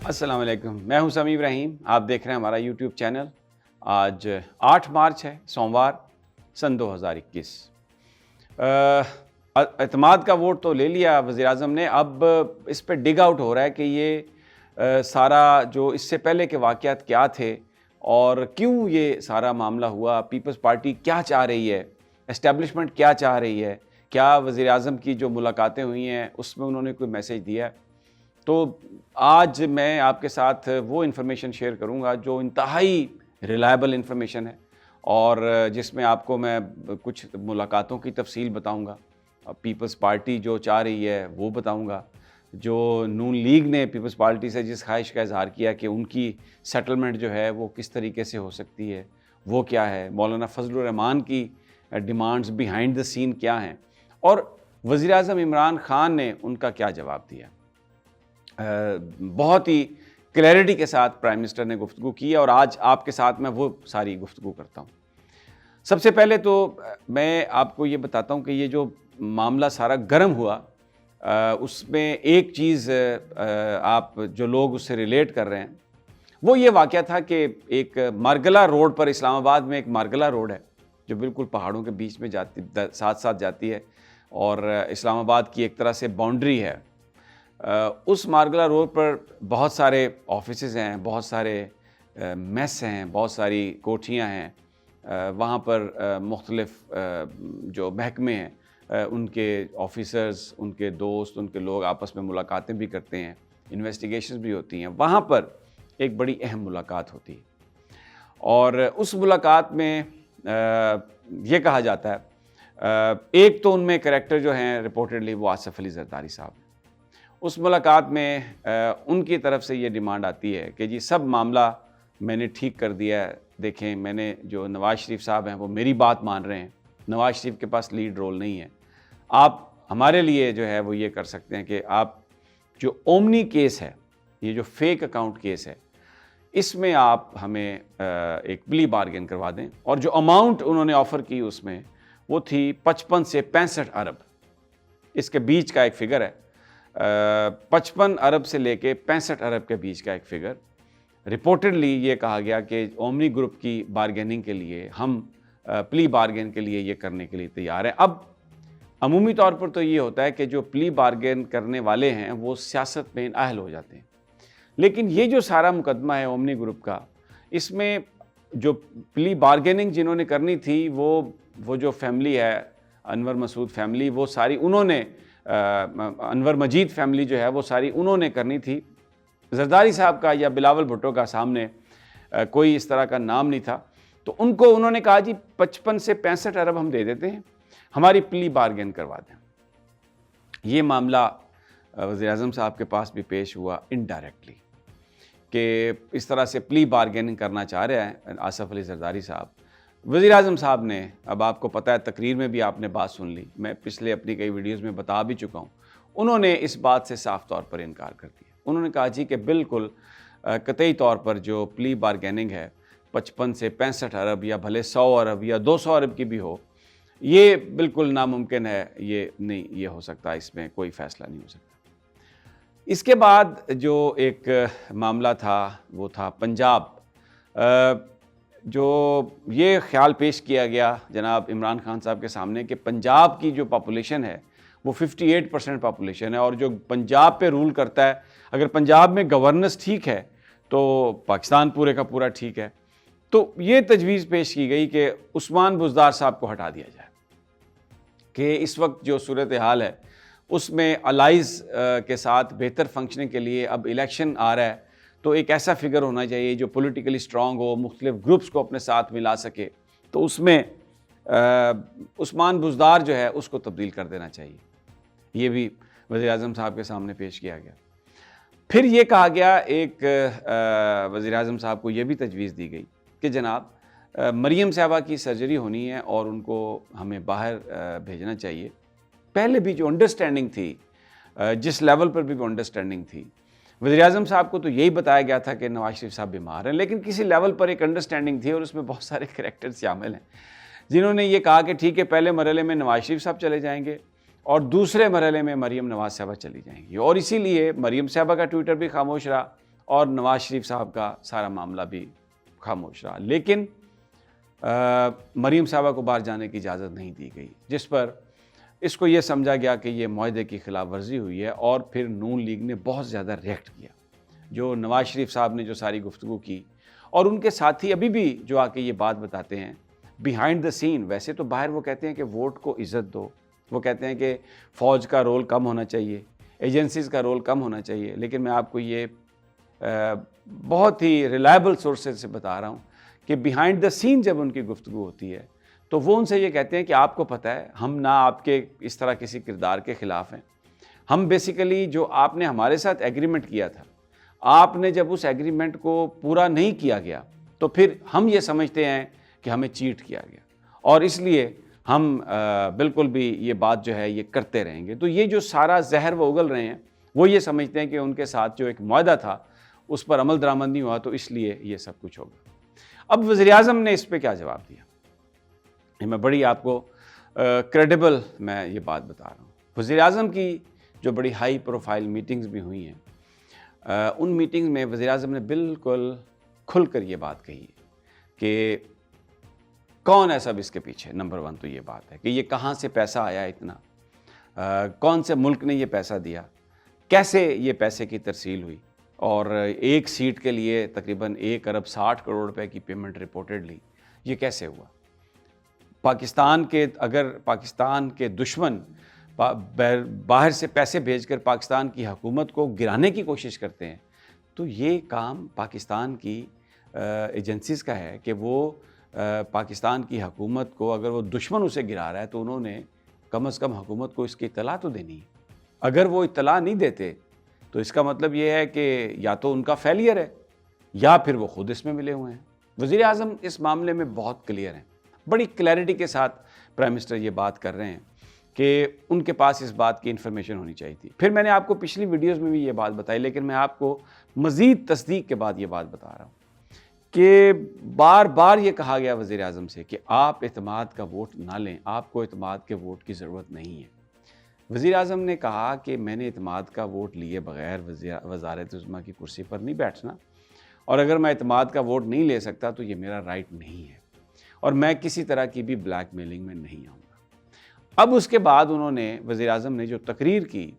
السلام علیکم، میں ہوں سمیع ابراہیم. آپ دیکھ رہے ہیں ہمارا یوٹیوب چینل. آج 8 مارچ ہے، سوموار، سن 2021. اعتماد کا ووٹ تو لے لیا وزیر اعظم نے. اب اس پہ ڈگ آؤٹ ہو رہا ہے کہ یہ سارا جو اس سے پہلے کے واقعات کیا تھے اور کیوں یہ سارا معاملہ ہوا. پیپلز پارٹی کیا چاہ رہی ہے، اسٹیبلشمنٹ کیا چاہ رہی ہے، کیا وزیر اعظم کی جو ملاقاتیں ہوئی ہیں اس میں انہوں نے کوئی میسج دیا ہے. تو آج میں آپ کے ساتھ وہ انفارمیشن شیئر کروں گا جو انتہائی ریلائبل انفارمیشن ہے اور جس میں آپ کو میں کچھ ملاقاتوں کی تفصیل بتاؤں گا. پیپلز پارٹی جو چاہ رہی ہے وہ بتاؤں گا. جو نون لیگ نے پیپلز پارٹی سے جس خواہش کا اظہار کیا کہ ان کی سیٹلمنٹ جو ہے وہ کس طریقے سے ہو سکتی ہے وہ کیا ہے. مولانا فضل الرحمان کی ڈیمانڈز بیہائنڈ دا سین کیا ہیں اور وزیر اعظم عمران خان نے ان کا کیا جواب دیا. بہت ہی کلیئرٹی کے ساتھ پرائم منسٹر نے گفتگو کی اور آج آپ کے ساتھ میں وہ ساری گفتگو کرتا ہوں. سب سے پہلے تو میں آپ کو یہ بتاتا ہوں کہ یہ جو معاملہ سارا گرم ہوا اس میں ایک چیز آپ جو لوگ اس سے ریلیٹ کر رہے ہیں وہ یہ واقعہ تھا کہ ایک مارگلہ روڈ پر، اسلام آباد میں ایک مارگلہ روڈ ہے جو بالکل پہاڑوں کے بیچ میں جاتی ساتھ ساتھ جاتی ہے اور اسلام آباد کی ایک طرح سے باؤنڈری ہے. اس مارگلہ روڈ پر بہت سارے آفیسز ہیں، بہت سارے میس ہیں، بہت ساری کوٹھیاں ہیں. وہاں پر مختلف جو محکمے ہیں ان کے آفیسرز، ان کے دوست، ان کے لوگ آپس میں ملاقاتیں بھی کرتے ہیں، انویسٹیگیشنز بھی ہوتی ہیں. وہاں پر ایک بڑی اہم ملاقات ہوتی ہے اور اس ملاقات میں یہ کہا جاتا ہے ایک تو ان میں کریکٹر جو ہیں رپورٹڈلی وہ آصف علی زرداری صاحب. اس ملاقات میں ان کی طرف سے یہ ڈیمانڈ آتی ہے کہ جی سب معاملہ میں نے ٹھیک کر دیا ہے. دیکھیں میں نے جو نواز شریف صاحب ہیں وہ میری بات مان رہے ہیں، نواز شریف کے پاس لیڈ رول نہیں ہے. آپ ہمارے لیے جو ہے وہ یہ کر سکتے ہیں کہ آپ جو اومنی کیس ہے، یہ جو فیک اکاؤنٹ کیس ہے، اس میں آپ ہمیں ایک پلی بارگین کروا دیں. اور جو اماؤنٹ انہوں نے آفر کی اس میں وہ تھی 55 سے 65 ارب. اس کے بیچ کا ایک فگر ہے، 55 ارب سے لے کے 65 ارب کے بیچ کا ایک فگر. رپورٹڈلی یہ کہا گیا کہ اومنی گروپ کی بارگیننگ کے لیے ہم پلی بارگین کے لیے یہ کرنے کے لیے تیار ہیں. اب عمومی طور پر تو یہ ہوتا ہے کہ جو پلی بارگین کرنے والے ہیں وہ سیاست میں اہل ہو جاتے ہیں، لیکن یہ جو سارا مقدمہ ہے اومنی گروپ کا، اس میں جو پلی بارگیننگ جنہوں نے کرنی تھی وہ جو فیملی ہے انور مسعود فیملی، وہ ساری انہوں نے انور مجید فیملی جو ہے وہ ساری انہوں نے کرنی تھی. زرداری صاحب کا یا بلاول بھٹو کا سامنے کوئی اس طرح کا نام نہیں تھا. تو ان کو انہوں نے کہا جی 55 سے 65 ارب ہم دے دیتے ہیں، ہماری پلی بارگین کروا دیں. یہ معاملہ وزیر اعظم صاحب کے پاس بھی پیش ہوا انڈائریکٹلی کہ اس طرح سے پلی بارگیننگ کرنا چاہ رہے ہیں آصف علی زرداری صاحب. وزیر اعظم صاحب نے، اب آپ کو پتہ ہے تقریر میں بھی آپ نے بات سن لی، میں پچھلے اپنی کئی ویڈیوز میں بتا بھی چکا ہوں، انہوں نے اس بات سے صاف طور پر انکار کر دیا. انہوں نے کہا جی کہ بالکل قطعی طور پر جو پلی بارگیننگ ہے 55 سے 65 ارب یا بھلے 100 ارب یا 200 ارب کی بھی ہو، یہ بالکل ناممکن ہے. یہ نہیں یہ ہو سکتا، اس میں کوئی فیصلہ نہیں ہو سکتا. اس کے بعد جو ایک معاملہ تھا وہ تھا پنجاب. جو یہ خیال پیش کیا گیا جناب عمران خان صاحب کے سامنے کہ پنجاب کی جو پاپولیشن ہے وہ 58% پاپولیشن ہے اور جو پنجاب پہ رول کرتا ہے، اگر پنجاب میں گورننس ٹھیک ہے تو پاکستان پورے کا پورا ٹھیک ہے. تو یہ تجویز پیش کی گئی کہ عثمان بزدار صاحب کو ہٹا دیا جائے کہ اس وقت جو صورتحال ہے اس میں الائز کے ساتھ بہتر فنکشننگ کے لیے اب الیکشن آ رہا ہے تو ایک ایسا فگر ہونا چاہیے جو پولیٹیکلی سٹرانگ ہو، مختلف گروپس کو اپنے ساتھ ملا سکے. تو اس میں عثمان بزدار جو ہے اس کو تبدیل کر دینا چاہیے. یہ بھی وزیر اعظم صاحب کے سامنے پیش کیا گیا. پھر یہ کہا گیا، ایک وزیر اعظم صاحب کو یہ بھی تجویز دی گئی کہ جناب مریم صاحبہ کی سرجری ہونی ہے اور ان کو ہمیں باہر بھیجنا چاہیے. پہلے بھی جو انڈرسٹینڈنگ تھی، جس لیول پر بھی وہ انڈرسٹینڈنگ تھی، وزیر اعظم صاحب کو تو یہی بتایا گیا تھا کہ نواز شریف صاحب بیمار ہیں، لیکن کسی لیول پر ایک انڈرسٹینڈنگ تھی اور اس میں بہت سارے کریکٹر شامل ہیں جنہوں نے یہ کہا کہ ٹھیک ہے پہلے مرحلے میں نواز شریف صاحب چلے جائیں گے اور دوسرے مرحلے میں مریم نواز صاحبہ چلی جائیں گی. اور اسی لیے مریم صاحبہ کا ٹویٹر بھی خاموش رہا اور نواز شریف صاحب کا سارا معاملہ بھی خاموش رہا، لیکن مریم صاحبہ کو باہر جانے کی اجازت نہیں دی گئی، جس پر اس کو یہ سمجھا گیا کہ یہ معاہدے کی خلاف ورزی ہوئی ہے، اور پھر نون لیگ نے بہت زیادہ ریئیکٹ کیا۔ جو نواز شریف صاحب نے جو ساری گفتگو کی، اور ان کے ساتھی ابھی بھی جو آ کے یہ بات بتاتے ہیں بیہائنڈ دا سین، ویسے تو باہر وہ کہتے ہیں کہ ووٹ کو عزت دو، وہ کہتے ہیں کہ فوج کا رول کم ہونا چاہیے، ایجنسیز کا رول کم ہونا چاہیے، لیکن میں آپ کو یہ بہت ہی ریلائبل سورسز سے بتا رہا ہوں کہ بیہائنڈ دا سین جب ان کی گفتگو ہوتی ہے تو وہ ان سے یہ کہتے ہیں کہ آپ کو پتہ ہے ہم نہ آپ کے اس طرح کسی کردار کے خلاف ہیں، ہم بیسیکلی جو آپ نے ہمارے ساتھ ایگریمنٹ کیا تھا، آپ نے جب اس ایگریمنٹ کو پورا نہیں کیا گیا تو پھر ہم یہ سمجھتے ہیں کہ ہمیں چیٹ کیا گیا، اور اس لیے ہم بالکل بھی یہ بات جو ہے یہ کرتے رہیں گے۔ تو یہ جو سارا زہر وہ اگل رہے ہیں، وہ یہ سمجھتے ہیں کہ ان کے ساتھ جو ایک معاہدہ تھا اس پر عمل درآمد نہیں ہوا، تو اس لیے یہ سب کچھ ہوگا۔ اب وزیر اعظم نے اس پہ کیا جواب دیا، میں بڑی آپ کو کریڈیبل میں یہ بات بتا رہا ہوں۔ وزیر اعظم کی جو بڑی ہائی پروفائل میٹنگز بھی ہوئی ہیں، ان میٹنگز میں وزیر اعظم نے بالکل کھل کر یہ بات کہی ہے کہ کون ہے سب اس کے پیچھے۔ نمبر 1 تو یہ بات ہے کہ یہ کہاں سے پیسہ آیا اتنا، کون سے ملک نے یہ پیسہ دیا، کیسے یہ پیسے کی ترسیل ہوئی، اور ایک سیٹ کے لیے تقریباً 1 ارب 60 کروڑ روپے کی پیمنٹ رپورٹڈلی، یہ کیسے ہوا۔ اگر پاکستان کے دشمن باہر سے پیسے بھیج کر پاکستان کی حکومت کو گرانے کی کوشش کرتے ہیں، تو یہ کام پاکستان کی ایجنسیز کا ہے کہ وہ پاکستان کی حکومت کو، اگر وہ دشمن اسے گرا رہا ہے تو انہوں نے کم از کم حکومت کو اس کی اطلاع تو دینی ہے۔ اگر وہ اطلاع نہیں دیتے تو اس کا مطلب یہ ہے کہ یا تو ان کا فیلئر ہے یا پھر وہ خود اس میں ملے ہوئے ہیں۔ وزیر اعظم اس معاملے میں بہت کلیئر ہیں، بڑی کلیئرٹی کے ساتھ پرائم منسٹر یہ بات کر رہے ہیں کہ ان کے پاس اس بات کی انفارمیشن ہونی چاہیے تھی۔ پھر میں نے آپ کو پچھلی ویڈیوز میں بھی یہ بات بتائی، لیکن میں آپ کو مزید تصدیق کے بعد یہ بات بتا رہا ہوں کہ بار بار یہ کہا گیا وزیر اعظم سے کہ آپ اعتماد کا ووٹ نہ لیں، آپ کو اعتماد کے ووٹ کی ضرورت نہیں ہے۔ وزیر اعظم نے کہا کہ میں نے اعتماد کا ووٹ لیے بغیر وزارت عظمیٰ کی کرسی پر نہیں بیٹھنا، اور اگر میں اعتماد کا ووٹ نہیں لے سکتا تو یہ میرا رائٹ نہیں ہے، اور میں کسی طرح کی بھی بلیک میلنگ میں نہیں آؤں گا۔ اب اس کے بعد انہوں نے، وزیر اعظم نے جو تقریر کی،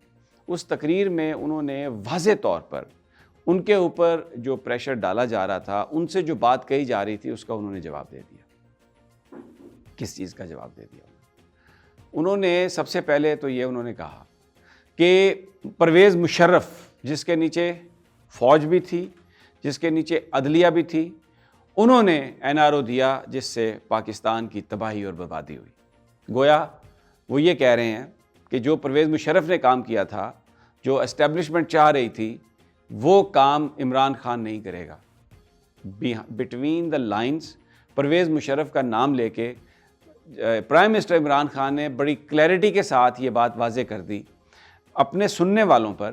اس تقریر میں انہوں نے واضح طور پر ان کے اوپر جو پریشر ڈالا جا رہا تھا، ان سے جو بات کہی جا رہی تھی، اس کا انہوں نے جواب دے دیا۔ کس چیز کا جواب دے دیا؟ انہوں نے سب سے پہلے تو یہ انہوں نے کہا کہ پرویز مشرف، جس کے نیچے فوج بھی تھی، جس کے نیچے عدلیہ بھی تھی، انہوں نے NRO دیا جس سے پاکستان کی تباہی اور بربادی ہوئی۔ گویا وہ یہ کہہ رہے ہیں کہ جو پرویز مشرف نے کام کیا تھا، جو اسٹیبلشمنٹ چاہ رہی تھی، وہ کام عمران خان نہیں کرے گا۔ Between the lines Pervez Musharraf کا نام لے کے پرائم منسٹر عمران خان نے بڑی کلیئرٹی کے ساتھ یہ بات واضح کر دی اپنے سننے والوں پر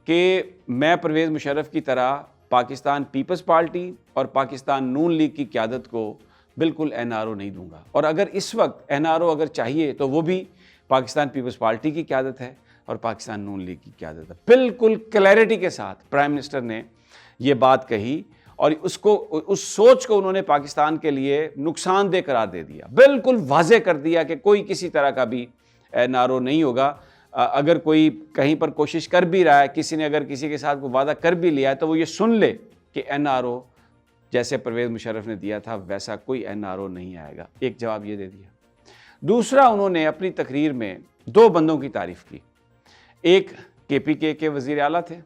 کہ میں پرویز مشرف کی طرح پاکستان پیپلز پارٹی اور پاکستان نون لیگ کی قیادت کو بالکل NRO نہیں دوں گا، اور اگر اس وقت NRO اگر چاہیے تو وہ بھی پاکستان پیپلز پارٹی کی قیادت ہے اور پاکستان نون لیگ کی قیادت ہے۔ بالکل کلیئرٹی کے ساتھ پرائم منسٹر نے یہ بات کہی، اور اس سوچ کو انہوں نے پاکستان کے لیے نقصان دہ قرار دے دیا، بالکل واضح کر دیا کہ کوئی کسی طرح کا بھی NRO نہیں ہوگا۔ اگر کوئی کہیں پر کوشش کر بھی رہا ہے، کسی نے اگر کسی کے ساتھ کوئی وعدہ کر بھی لیا ہے، تو وہ یہ سن لے کہ NRO جیسے پرویز مشرف نے دیا تھا ویسا کوئی NRO نہیں آئے گا۔ ایک جواب یہ دے دیا۔ دوسرا، انہوں نے اپنی تقریر میں 2 بندوں کی تعریف کی، ایک KPK کے وزیر اعلیٰ تھے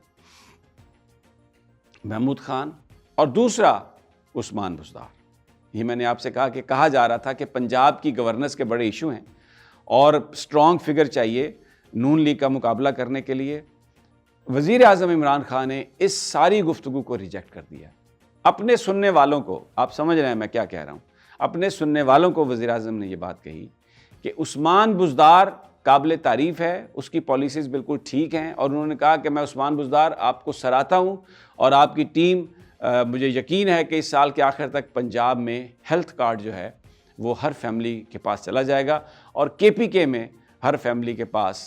محمود خان، اور دوسرا عثمان بزدار۔ یہ میں نے آپ سے کہا کہ کہا جا رہا تھا کہ پنجاب کی گورننس کے بڑے ایشو ہیں اور اسٹرانگ فگر چاہیے نون لیگ کا مقابلہ کرنے کے لیے۔ وزیر اعظم عمران خان نے اس ساری گفتگو کو ریجیکٹ کر دیا۔ اپنے سننے والوں کو، آپ سمجھ رہے ہیں میں کیا کہہ رہا ہوں، اپنے سننے والوں کو وزیر اعظم نے یہ بات کہی کہ عثمان بزدار قابل تعریف ہے، اس کی پالیسیز بالکل ٹھیک ہیں، اور انہوں نے کہا کہ میں عثمان بزدار آپ کو سراہتا ہوں، اور آپ کی ٹیم، مجھے یقین ہے کہ اس سال کے آخر تک پنجاب میں ہیلتھ کارڈ جو ہے وہ ہر فیملی کے پاس چلا جائے گا، اور KPK میں ہر فیملی کے پاس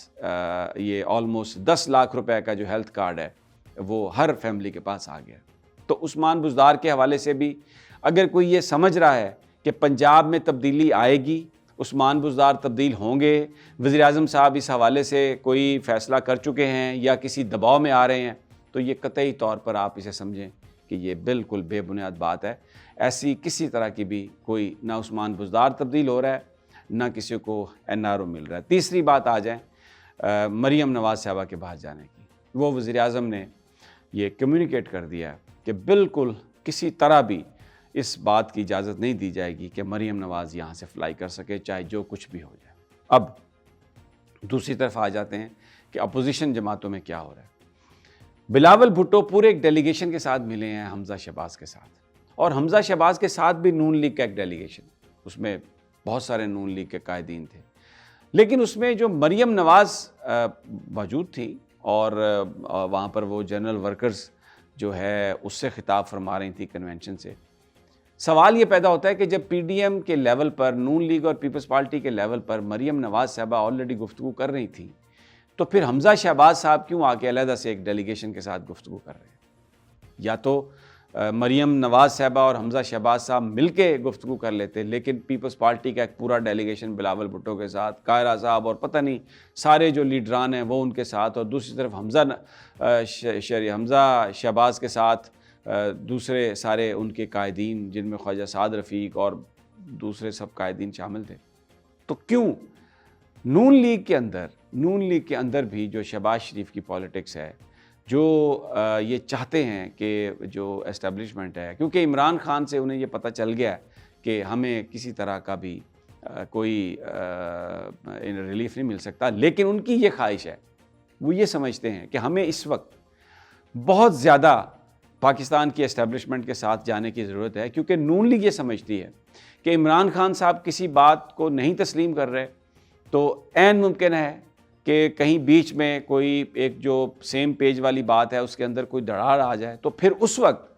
یہ آلموسٹ 10 لاکھ روپے کا جو ہیلتھ کارڈ ہے وہ ہر فیملی کے پاس آ گیا۔ تو عثمان بزدار کے حوالے سے بھی اگر کوئی یہ سمجھ رہا ہے کہ پنجاب میں تبدیلی آئے گی، عثمان بزدار تبدیل ہوں گے، وزیر اعظم صاحب اس حوالے سے کوئی فیصلہ کر چکے ہیں یا کسی دباؤ میں آ رہے ہیں، تو یہ قطعی طور پر آپ اسے سمجھیں کہ یہ بالکل بے بنیاد بات ہے۔ ایسی کسی طرح کی بھی کوئی نہ عثمان بزدار تبدیل ہو رہا ہے، نہ کسی کو NRO مل رہا ہے۔ تیسری بات آ جائیں مریم نواز صاحبہ کے باہر جانے کی۔ وہ وزیر اعظم نے یہ کمیونیکیٹ کر دیا ہے کہ بالکل کسی طرح بھی اس بات کی اجازت نہیں دی جائے گی کہ مریم نواز یہاں سے فلائی کر سکے، چاہے جو کچھ بھی ہو جائے۔ اب دوسری طرف آ جاتے ہیں کہ اپوزیشن جماعتوں میں کیا ہو رہا ہے۔ بلاول بھٹو پورے ایک ڈیلیگیشن کے ساتھ ملے ہیں حمزہ شہباز کے ساتھ، اور حمزہ شہباز کے ساتھ بھی نون لیگ کا ایک ڈیلیگیشن، اس میں بہت سارے نون لیگ کے قائدین تھے، لیکن اس میں جو مریم نواز موجود تھی اور وہاں پر وہ جنرل ورکرز جو ہے اس سے خطاب فرما رہی تھی کنونشن سے۔ سوال یہ پیدا ہوتا ہے کہ جب PDM کے لیول پر، نون لیگ اور پیپلز پارٹی کے لیول پر مریم نواز صاحبہ آلریڈی گفتگو کر رہی تھی، تو پھر حمزہ شہباز صاحب کیوں آ کے علیحدہ سے ایک ڈیلیگیشن کے ساتھ گفتگو کر رہے ہیں؟ یا تو مریم نواز صاحبہ اور حمزہ شہباز صاحب مل کے گفتگو کر لیتے، لیکن پیپلز پارٹی کا ایک پورا ڈیلیگیشن بلاول بھٹو کے ساتھ، قاہرہ صاحب اور پتہ نہیں سارے جو لیڈران ہیں وہ ان کے ساتھ، اور دوسری طرف حمزہ شہباز کے ساتھ دوسرے سارے ان کے قائدین، جن میں خواجہ سعد رفیق اور دوسرے سب قائدین شامل تھے۔ تو کیوں نون لیگ کے اندر بھی جو شہباز شریف کی پالیٹکس ہے، جو یہ چاہتے ہیں کہ جو اسٹیبلشمنٹ ہے، کیونکہ عمران خان سے انہیں یہ پتہ چل گیا کہ ہمیں کسی طرح کا بھی کوئی ریلیف نہیں مل سکتا، لیکن ان کی یہ خواہش ہے، وہ یہ سمجھتے ہیں کہ ہمیں اس وقت بہت زیادہ پاکستان کی اسٹیبلشمنٹ کے ساتھ جانے کی ضرورت ہے، کیونکہ نون لیگ یہ سمجھتی ہے کہ عمران خان صاحب کسی بات کو نہیں تسلیم کر رہے تو عین ممکن ہے کہ کہیں بیچ میں کوئی ایک جو سیم پیج والی بات ہے اس کے اندر کوئی دراڑ آ جائے، تو پھر اس وقت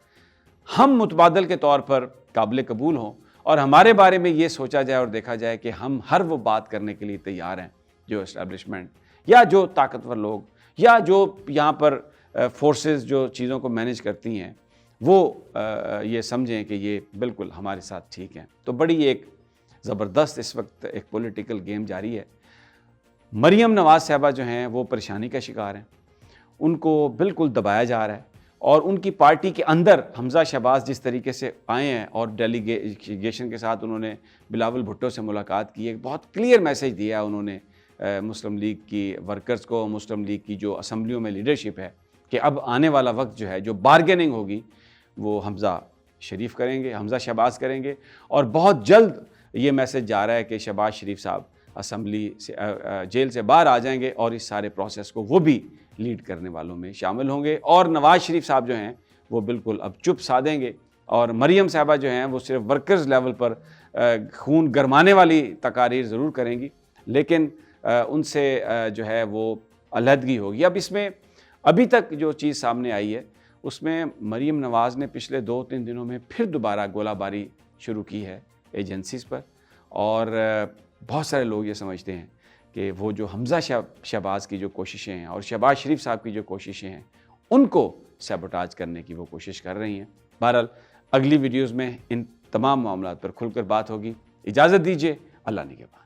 ہم متبادل کے طور پر قابل قبول ہوں اور ہمارے بارے میں یہ سوچا جائے اور دیکھا جائے کہ ہم ہر وہ بات کرنے کے لیے تیار ہیں جو اسٹیبلشمنٹ یا جو طاقتور لوگ یا جو یہاں پر فورسز جو چیزوں کو مینیج کرتی ہیں وہ یہ سمجھیں کہ یہ بالکل ہمارے ساتھ ٹھیک ہیں۔ تو بڑی ایک زبردست اس وقت ایک پولیٹیکل گیم جاری ہے۔ مریم نواز صاحبہ جو ہیں وہ پریشانی کا شکار ہیں، ان کو بالکل دبایا جا رہا ہے، اور ان کی پارٹی کے اندر حمزہ شہباز جس طریقے سے آئے ہیں اور ڈیلیگیشن کے ساتھ انہوں نے بلاول بھٹو سے ملاقات کی، ایک بہت کلیئر میسیج دیا انہوں نے مسلم لیگ کی ورکرز کو، مسلم لیگ کی جو اسمبلیوں میں لیڈرشپ ہے، کہ اب آنے والا وقت جو ہے جو بارگیننگ ہوگی وہ حمزہ شہباز کریں گے، اور بہت جلد یہ میسیج جا رہا ہے کہ شہباز شریف صاحب اسمبلی سے جیل سے باہر آ جائیں گے اور اس سارے پروسیس کو وہ بھی لیڈ کرنے والوں میں شامل ہوں گے، اور نواز شریف صاحب جو ہیں وہ بالکل اب چپ سادھیں گے، اور مریم صاحبہ جو ہیں وہ صرف ورکرز لیول پر خون گرمانے والی تقاریر ضرور کریں گی، لیکن ان سے جو ہے وہ علیحدگی ہوگی۔ اب اس میں ابھی تک جو چیز سامنے آئی ہے اس میں مریم نواز نے پچھلے 2-3 دنوں میں پھر دوبارہ گولہ باری شروع کی ہے ایجنسیز پر، اور بہت سارے لوگ یہ سمجھتے ہیں کہ وہ جو حمزہ شہباز کی جو کوششیں ہیں اور شہباز شریف صاحب کی جو کوششیں ہیں ان کو سیبوٹاج کرنے کی وہ کوشش کر رہی ہیں۔ بہرحال اگلی ویڈیوز میں ان تمام معاملات پر کھل کر بات ہوگی۔ اجازت دیجیے، اللہ نگہبان۔